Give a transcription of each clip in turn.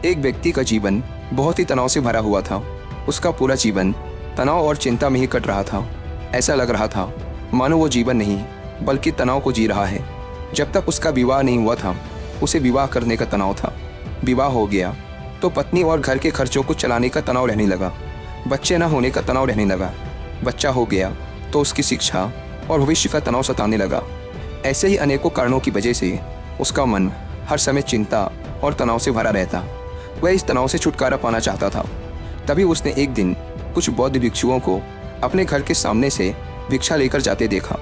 एक व्यक्ति का जीवन बहुत ही तनाव से भरा हुआ था। उसका पूरा जीवन तनाव और चिंता में ही कट रहा था। ऐसा लग रहा था मानो वो जीवन नहीं बल्कि तनाव को जी रहा है। जब तक उसका विवाह नहीं हुआ था उसे विवाह करने का तनाव था। विवाह हो गया तो पत्नी और घर के खर्चों को चलाने का तनाव रहने लगा। बच्चे न होने का तनाव रहने लगा। बच्चा हो गया तो उसकी शिक्षा और भविष्य का तनाव सताने लगा। ऐसे ही अनेकों कारणों की वजह से उसका मन हर समय चिंता और तनाव से भरा रहता। वह इस तनाव से छुटकारा पाना चाहता था। तभी उसने एक दिन कुछ बौद्ध भिक्षुओं को अपने घर के सामने से भिक्षा लेकर जाते देखा।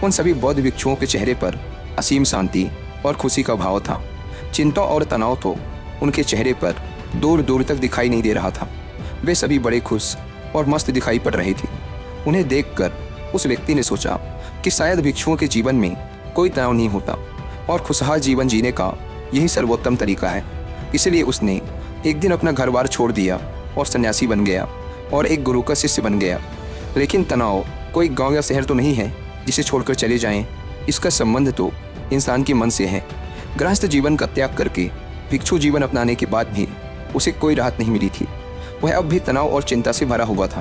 उन सभी बौद्ध भिक्षुओं के चेहरे पर असीम शांति और खुशी का भाव था। चिंता और तनाव तो उनके चेहरे पर दूर दूर तक दिखाई नहीं दे रहा था। वे सभी बड़े खुश और मस्त दिखाई पड़ रहे थे। उन्हें देखकर उस व्यक्ति ने सोचा कि शायद भिक्षुओं के जीवन में कोई तनाव नहीं होता और खुशहाल जीवन जीने का यही सर्वोत्तम तरीका है। इसलिए उसने एक दिन अपना घर बार छोड़ दिया और सन्यासी बन गया और एक गुरु का शिष्य बन गया। लेकिन तनाव कोई गांव या शहर तो नहीं है जिसे छोड़कर चले जाएं। इसका संबंध तो इंसान के मन से है। गृहस्थ जीवन का त्याग करके भिक्षु जीवन अपनाने के बाद भी उसे कोई राहत नहीं मिली थी। वह अब भी तनाव और चिंता से भरा हुआ था।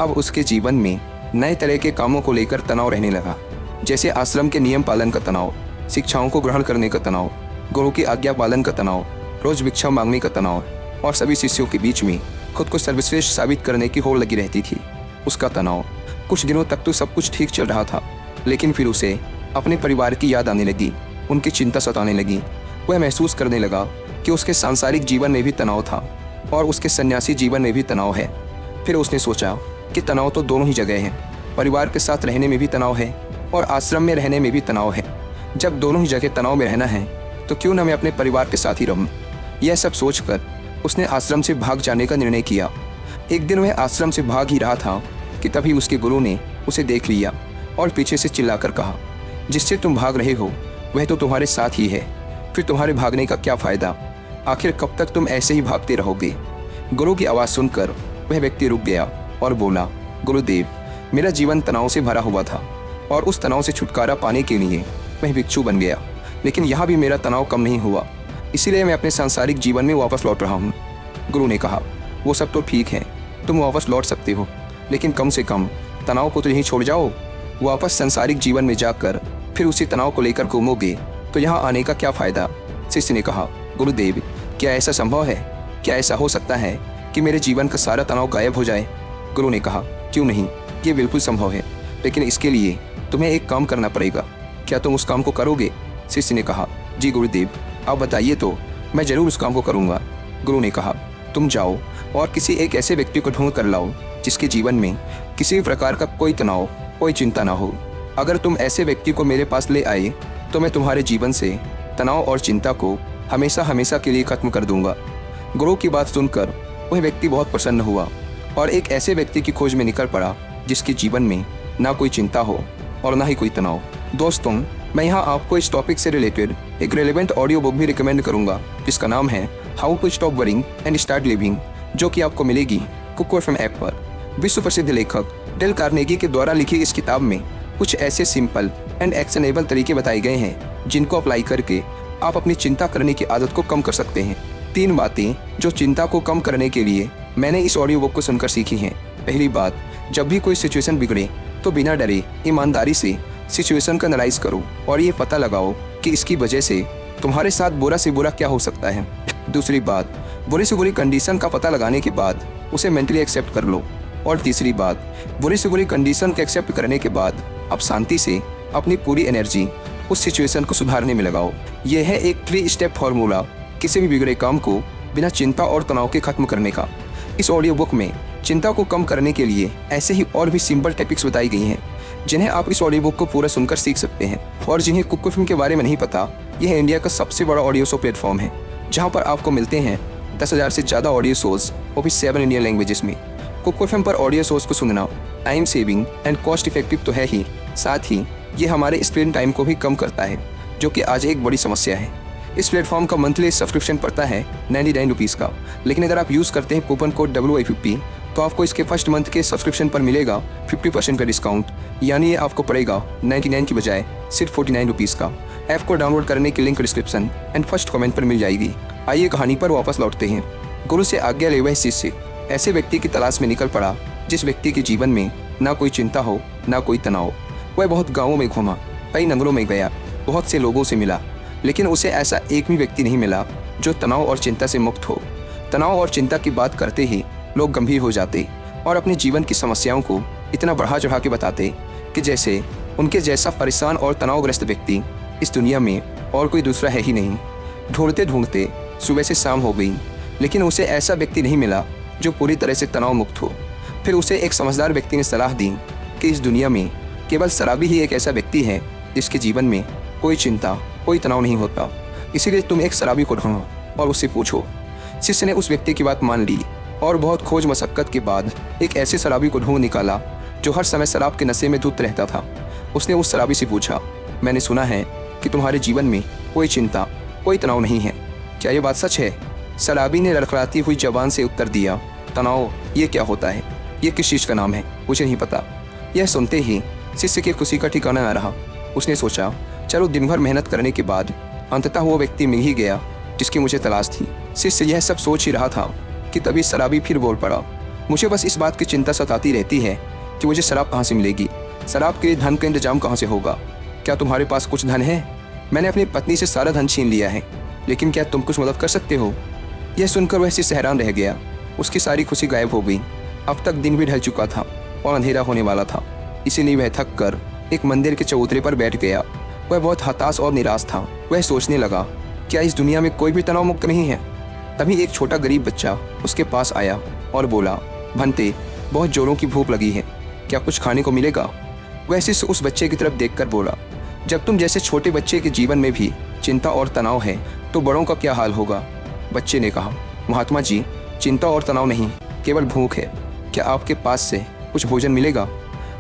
अब उसके जीवन में नए तरह के कामों को लेकर तनाव रहने लगा, जैसे आश्रम के नियम पालन का तनाव, शिक्षाओं को ग्रहण करने का तनाव, गुरु की आज्ञा पालन का तनाव, रोज भिक्षा मांगने का तनाव और सभी शिष्यों के बीच में खुद को सर्वश्रेष्ठ साबित करने की होड़ लगी रहती थी। उसका तनाव कुछ दिनों तक तो सब कुछ ठीक चल रहा था, लेकिन फिर उसे अपने परिवार की याद आने लगी, उनकी चिंता सताने लगी। वह महसूस करने लगा कि उसके सांसारिक जीवन में भी तनाव था और उसके सन्यासी जीवन में भी तनाव है। फिर उसने सोचा कि तनाव तो दोनों ही जगह है। परिवार के साथ रहने में भी तनाव है और आश्रम में रहने में भी तनाव है। जब दोनों ही जगह तनाव में रहना है तो क्यों न मैं अपने परिवार के साथ ही रहूं। यह सब सोचकर उसने आश्रम से भाग जाने का निर्णय किया। एक दिन वह आश्रम से भाग ही रहा था कि तभी उसके गुरु ने उसे देख लिया और पीछे से चिल्लाकर कहा, जिससे तुम भाग रहे हो वह तो तुम्हारे साथ ही है, फिर तुम्हारे भागने का क्या फ़ायदा? आखिर कब तक तुम ऐसे ही भागते रहोगे? गुरु की आवाज़ सुनकर वह व्यक्ति रुक गया और बोला, गुरुदेव, मेरा जीवन तनाव से भरा हुआ था और उस तनाव से छुटकारा पाने के लिए मैं भिक्षु बन गया, लेकिन यहाँ भी मेरा तनाव कम नहीं हुआ, इसीलिए मैं अपने सांसारिक जीवन में वापस लौट रहा हूँ। गुरु ने कहा, वो सब तो ठीक है, तुम वापस लौट सकते हो, लेकिन कम से कम तनाव को तो यहीं छोड़ जाओ। वापस सांसारिक जीवन में जाकर फिर उसी तनाव को लेकर घूमोगे तो यहाँ आने का क्या फ़ायदा? शिष्य ने कहा, गुरुदेव, क्या ऐसा संभव है? क्या ऐसा हो सकता है कि मेरे जीवन का सारा तनाव गायब हो जाए? गुरु ने कहा, क्यों नहीं, ये बिल्कुल संभव है, लेकिन इसके लिए तुम्हें एक काम करना पड़ेगा। क्या तुम उस काम को करोगे? शिष्य ने कहा, जी गुरुदेव, आप बताइए तो मैं ज़रूर उस काम को करूँगा। गुरु ने कहा, तुम जाओ और किसी एक ऐसे व्यक्ति को ढूंढ कर लाओ जिसके जीवन में किसी भी प्रकार का कोई तनाव, कोई चिंता ना हो। अगर तुम ऐसे व्यक्ति को मेरे पास ले आए तो मैं तुम्हारे जीवन से तनाव और चिंता को हमेशा हमेशा के लिए खत्म कर दूंगा। गुरु की बात सुनकर वह व्यक्ति बहुत प्रसन्न हुआ और एक ऐसे व्यक्ति की खोज में निकल पड़ा जिसके जीवन में ना कोई चिंता हो और ना ही कोई तनाव। दोस्तों, मैं यहाँ आपको इस टॉपिक से रिलेटेड एक रेलेवेंट ऑडियो बुक भी रिकमेंड करूँगा जिसका नाम है how to stop worrying and start living, जो कि आपको मिलेगी कुको एफएम ऐप पर। विश्व प्रसिद्ध लेखक डेल कार्नेगी के द्वारा लिखी इस किताब में कुछ ऐसे सिंपल एंड एक्शनेबल तरीके बताए गए हैं जिनको अप्लाई करके आप अपनी चिंता करने की आदत को कम कर सकते हैं। 3 बातें जो चिंता को कम करने के लिए मैंने इस ऑडियो बुक को सुनकर सीखी हैं। पहली बात, जब भी कोई सिचुएशन बिगड़े तो बिना डरे ईमानदारी से सिचुएशन का एनालाइज करो और ये पता लगाओ कि इसकी वजह से तुम्हारे साथ बुरा से बुरा क्या हो सकता है। दूसरी बात, बुरी से बुरी कंडीशन का पता लगाने के बाद उसे मेंटली एक्सेप्ट कर लो। और तीसरी बात, बुरी से बुरी कंडीशन को एक्सेप्ट करने के बाद आप शांति से अपनी पूरी एनर्जी उस सिचुएशन को सुधारने में लगाओ। यह है एक 3 स्टेप फार्मूला किसी भी बिगड़े काम को बिना चिंता और तनाव के खत्म करने का। इस ऑडियो बुक में चिंता को कम करने के लिए ऐसे ही और भी सिंपल टॉपिक्स बताई गई हैं जिन्हें आप इस ऑडियो बुक को पूरा सुनकर सीख सकते हैं। और जिन्हें कुको एफएम के बारे में नहीं पता, यह इंडिया का सबसे बड़ा ऑडियो शो प्लेटफॉर्म है जहाँ पर आपको मिलते हैं 10,000 से ज़्यादा ऑडियो शोज, वो भी 7 इंडियन लैंग्वेजेस में। कुको एफएम पर ऑडियो शोज को सुनना time saving and cost effective तो है ही, साथ ही ये हमारे स्क्रीन टाइम को भी कम करता है, जो कि आज एक बड़ी समस्या है। इस प्लेटफॉर्म का मंथली सब्सक्रिप्शन पड़ता है 99 रुपीज़ का, लेकिन अगर आप यूज़ करते हैं कूपन कोड WI50 तो आपको इसके फर्स्ट मंथ के सब्सक्रिप्शन पर मिलेगा 50% का डिस्काउंट, यानी ये आपको पड़ेगा 99 की बजाय सिर्फ 49 रुपीज़ का। ऐप को डाउनलोड करने की link description and first comment पर मिल जाएगी। आइए कहानी पर वापस लौटते हैं। गुरु से आज्ञा ले वह शिष्य ऐसे व्यक्ति की तलाश में निकल पड़ा जिस व्यक्ति के जीवन में ना कोई चिंता हो ना कोई तनाव। वह बहुत गाँवों में घूमा, कई नगरों में गया, बहुत से लोगों से मिला, लेकिन उसे ऐसा एक भी व्यक्ति नहीं मिला जो तनाव और चिंता से मुक्त हो। तनाव और चिंता की बात करते ही लोग गंभीर हो जाते और अपने जीवन की समस्याओं को इतना बढ़ा चढ़ा के बताते कि जैसे उनके जैसा परेशान और तनावग्रस्त व्यक्ति इस दुनिया में और कोई दूसरा है ही नहीं। ढूंढते ढूंढते सुबह से शाम हो गई, लेकिन उसे ऐसा व्यक्ति नहीं मिला जो पूरी तरह से तनाव मुक्त हो। फिर उसे एक समझदार व्यक्ति ने सलाह दी कि इस दुनिया में केवल शराबी ही एक ऐसा व्यक्ति है जिसके जीवन में कोई चिंता, कोई तनाव नहीं होता। इसीलिए तुम एक शराबी को ढूंढो और उससे पूछो। शिष्य ने उस व्यक्ति की बात मान ली और बहुत खोज मशक्कत के बाद एक ऐसे शराबी को ढूंढ निकाला जो हर समय शराब के नशे में धुत रहता था। उसने उस शराबी से पूछा, मैंने सुना है कि तुम्हारे जीवन में कोई चिंता, कोई तनाव नहीं है, क्या ये बात सच है? शराबी ने लड़खड़ाती हुई जबान से उत्तर दिया, तनाव ये क्या होता है? ये किस चीज़ का नाम है? मुझे नहीं पता। यह सुनते ही शिष्य की खुशी का ठिकाना न रहा। उसने सोचा, चलो दिन भर मेहनत करने के बाद अंततः वो व्यक्ति मिल ही गया जिसकी मुझे तलाश थी। शिष्य यह सब सोच ही रहा था कि तभी शराबी फिर बोल पड़ा, मुझे बस इस बात की चिंता सताती रहती है कि मुझे शराब कहाँ से मिलेगी, शराब के लिए धन का इंतजाम कहाँ से होगा। क्या तुम्हारे पास कुछ धन है? मैंने अपनी पत्नी से सारा धन छीन लिया है, लेकिन क्या तुम कुछ मदद कर सकते हो? यह सुनकर वह शिष्य हैरान रह गया। उसकी सारी खुशी गायब हो गई। अब तक दिन भी ढल चुका था और अंधेरा होने वाला था, इसीलिए वह थक कर एक मंदिर के चबूतरे पर बैठ गया। वह बहुत हताश और निराश था। वह सोचने लगा, क्या इस दुनिया में कोई भी तनाव मुक्त नहीं है? तभी एक छोटा गरीब बच्चा उसके पास आया और बोला, भंते, बहुत जोरों की भूख लगी है, क्या कुछ खाने को मिलेगा? वह शिष्य उस बच्चे की तरफ देखकर बोला, जब तुम जैसे छोटे बच्चे के जीवन में भी चिंता और तनाव है तो बड़ों का क्या हाल होगा? बच्चे ने कहा, महात्मा जी, चिंता और तनाव नहीं, केवल भूख है, क्या आपके पास से कुछ भोजन मिलेगा?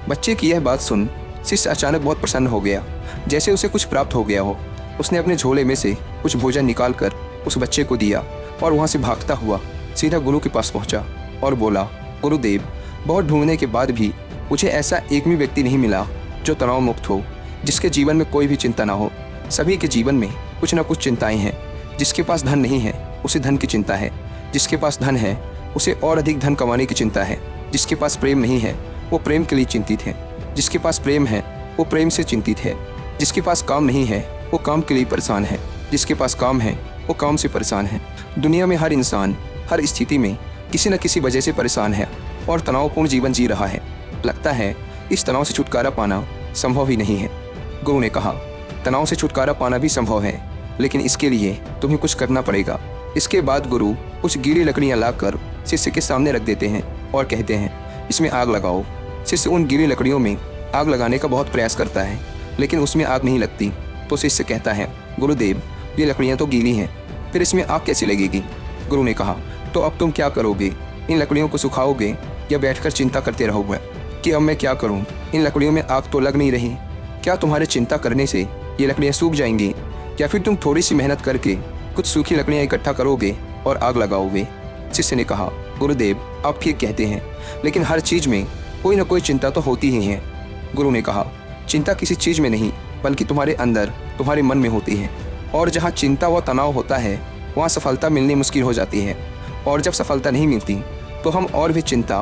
बच्चे की यह बात सुन शिष्य अचानक बहुत प्रसन्न हो गया, जैसे उसे कुछ प्राप्त हो गया हो। उसने अपने झोले में से कुछ भोजन निकालकर उस बच्चे को दिया और वहाँ से भागता हुआ सीधा गुरु के पास पहुँचा और बोला, गुरुदेव, बहुत ढूंढने के बाद भी मुझे ऐसा एक भी व्यक्ति नहीं मिला जो तनाव मुक्त हो, जिसके जीवन में कोई भी चिंता ना हो। सभी के जीवन में कुछ ना कुछ चिंताएं हैं। जिसके पास धन नहीं है उसे धन की चिंता है, जिसके पास धन है उसे और अधिक धन कमाने की चिंता है, जिसके पास प्रेम नहीं है वो प्रेम के लिए चिंतित है, जिसके पास प्रेम है वो प्रेम से चिंतित है, जिसके पास काम नहीं है वो काम के लिए परेशान है, जिसके पास काम है वो काम से परेशान है। दुनिया में हर इंसान हर स्थिति में किसी न किसी वजह से परेशान है और तनावपूर्ण जीवन जी रहा है। लगता है इस तनाव से छुटकारा पाना संभव ही नहीं है। गुरु ने कहा, तनाव से छुटकारा पाना भी संभव है, लेकिन इसके लिए तुम्हें कुछ करना पड़ेगा। इसके बाद गुरु कुछ गीली लकड़ियाँ लाकर शिष्य के सामने रख देते हैं और कहते हैं, इसमें आग लगाओ। शिष्य उन गीली लकड़ियों में आग लगाने का बहुत प्रयास करता है, लेकिन उसमें आग नहीं लगती। तो शिष्य कहता है, गुरुदेव, ये लकड़ियाँ तो गीली हैं, फिर इसमें आग कैसे लगेगी? गुरु ने कहा, तो अब तुम क्या करोगे? इन लकड़ियों को सुखाओगे या बैठकर चिंता करते रहोगे कि अब मैं क्या करूं? इन लकड़ियों में आग तो लग नहीं रही। क्या तुम्हारे चिंता करने से ये लकड़ियाँ सूख जाएंगी, या फिर तुम थोड़ी सी मेहनत करके कुछ सूखी लकड़ियाँ इकट्ठा करोगे और आग लगाओगे? शिष्य ने कहा, गुरुदेव, आप ठीक कहते हैं, लेकिन हर चीज़ में कोई ना कोई चिंता तो होती ही है। गुरु ने कहा, चिंता किसी चीज़ में नहीं बल्कि तुम्हारे अंदर, तुम्हारे मन में होती है, और जहाँ चिंता व तनाव होता है वहाँ सफलता मिलनी मुश्किल हो जाती है, और जब सफलता नहीं मिलती तो हम और भी चिंता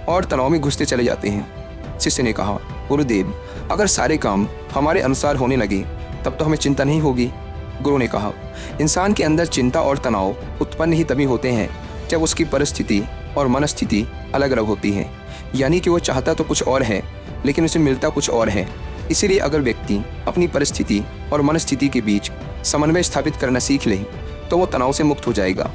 और तनाव में घुसते चले जाते हैं। शिष्य ने कहा, गुरुदेव, अगर सारे काम हमारे अनुसार होने लगे तब तो हमें चिंता नहीं होगी। गुरु ने कहा, इंसान के अंदर चिंता और तनाव उत्पन्न ही तभी होते हैं जब उसकी परिस्थिति और मनस्थिति अलग अलग होती है, यानी कि वो चाहता तो कुछ और है लेकिन उसे मिलता कुछ और है। इसीलिए अगर व्यक्ति अपनी परिस्थिति और मनस्थिति के बीच समन्वय स्थापित करना सीख ले तो वो तनाव से मुक्त हो जाएगा।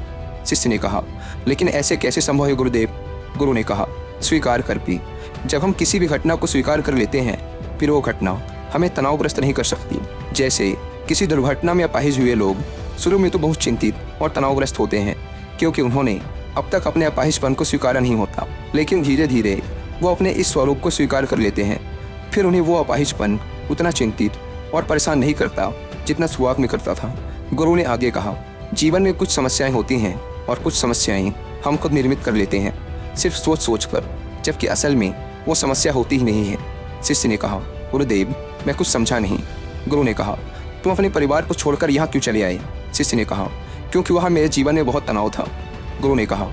शिष्य ने कहा, लेकिन ऐसे कैसे संभव है गुरुदेव? गुरु ने कहा, स्वीकार कर भी। जब हम किसी भी घटना को स्वीकार कर लेते हैं फिर वो घटना हमें तनावग्रस्त नहीं कर सकती। जैसे किसी दुर्घटना में अपाहिज हुए लोग शुरू में तो बहुत चिंतित और तनावग्रस्त होते हैं, क्योंकि उन्होंने अब तक अपने अपाहिजपन को स्वीकारा नहीं होता, लेकिन धीरे धीरे वो अपने इस स्वरूप को स्वीकार कर लेते हैं। फिर उन्हें वो अपाहिजपन उतना चिंतित और परेशान नहीं करता जितना शुरुआत में करता था। गुरु ने आगे कहा, जीवन में कुछ समस्याएं होती हैं और कुछ समस्याएं हम खुद निर्मित कर लेते हैं सिर्फ सोच सोच कर, जबकि असल में वो समस्या होती ही नहीं है। शिष्य ने कहा, गुरुदेव, मैं कुछ समझा नहीं। गुरु ने कहा, तुम अपने परिवार को छोड़कर यहाँ क्यों चले आए? शिष्य ने कहा, क्योंकि वहाँ मेरे जीवन में बहुत तनाव था। गुरु ने कहा,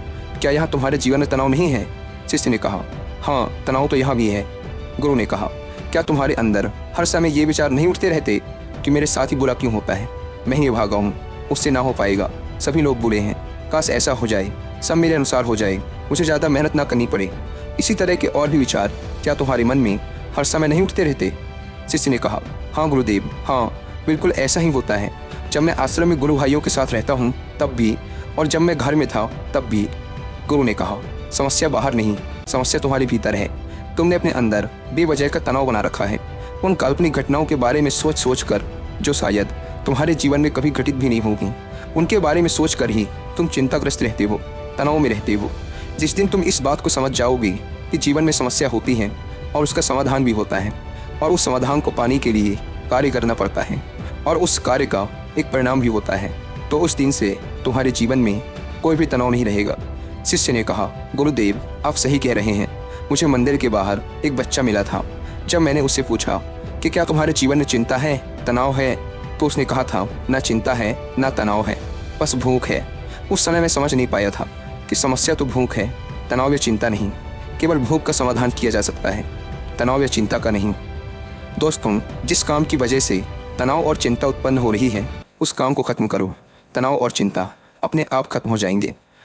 क्या यहाँ तुम्हारे जीवन में तनाव नहीं है? शिष्य ने कहा, हाँ, तनाव तो यहाँ भी है। गुरु ने कहा, क्या तुम्हारे अंदर हर समय ये विचार नहीं उठते रहते कि मेरे साथ ही बुरा क्यों होता है? मैं ही भागा हूँ, उससे ना हो पाएगा, सभी लोग बुरे हैं, काश ऐसा हो जाए, सब मेरे अनुसार हो जाए, मुझे ज़्यादा मेहनत ना करनी पड़े। इसी तरह के और भी विचार क्या तुम्हारे मन में हर समय नहीं उठते रहते? शिष्य ने कहा, हाँ गुरुदेव, हाँ, बिल्कुल ऐसा ही होता है। जब मैं आश्रम में गुरु भाइयों के साथ रहता हूँ तब भी, और जब मैं घर में था तब भी। गुरु ने कहा, समस्या बाहर नहीं, समस्या तुम्हारे भीतर है। तुमने अपने अंदर बेवजह का तनाव बना रखा है, उन काल्पनिक घटनाओं के बारे में सोच सोच कर जो शायद तुम्हारे जीवन में कभी घटित भी नहीं होगी। उनके बारे में सोच कर ही तुम चिंताग्रस्त रहते हो, तनाव में रहते हो। जिस दिन तुम इस बात को समझ जाओगे कि जीवन में समस्या होती है और उसका समाधान भी होता है, और उस समाधान को पाने के लिए कार्य करना पड़ता है, और उस कार्य का एक परिणाम भी होता है, तो उस दिन से तुम्हारे जीवन में कोई भी तनाव नहीं रहेगा। शिष्य ने कहा, गुरुदेव, आप सही कह रहे हैं। मुझे मंदिर के बाहर एक बच्चा मिला था। जब मैंने उससे पूछा कि क्या तुम्हारे जीवन में चिंता है, तनाव है, तो उसने कहा था, ना चिंता है ना तनाव है, बस भूख है। उस समय मैं समझ नहीं पाया था कि समस्या तो भूख है, तनाव या चिंता नहीं। केवल भूख का समाधान किया जा सकता है, तनाव या चिंता का नहीं। दोस्तों, जिस काम की वजह से तनाव और चिंता उत्पन्न हो रही है, उस काम को खत्म करो। तनाव और चिंता अपने आप खत्म हो जाएंगे।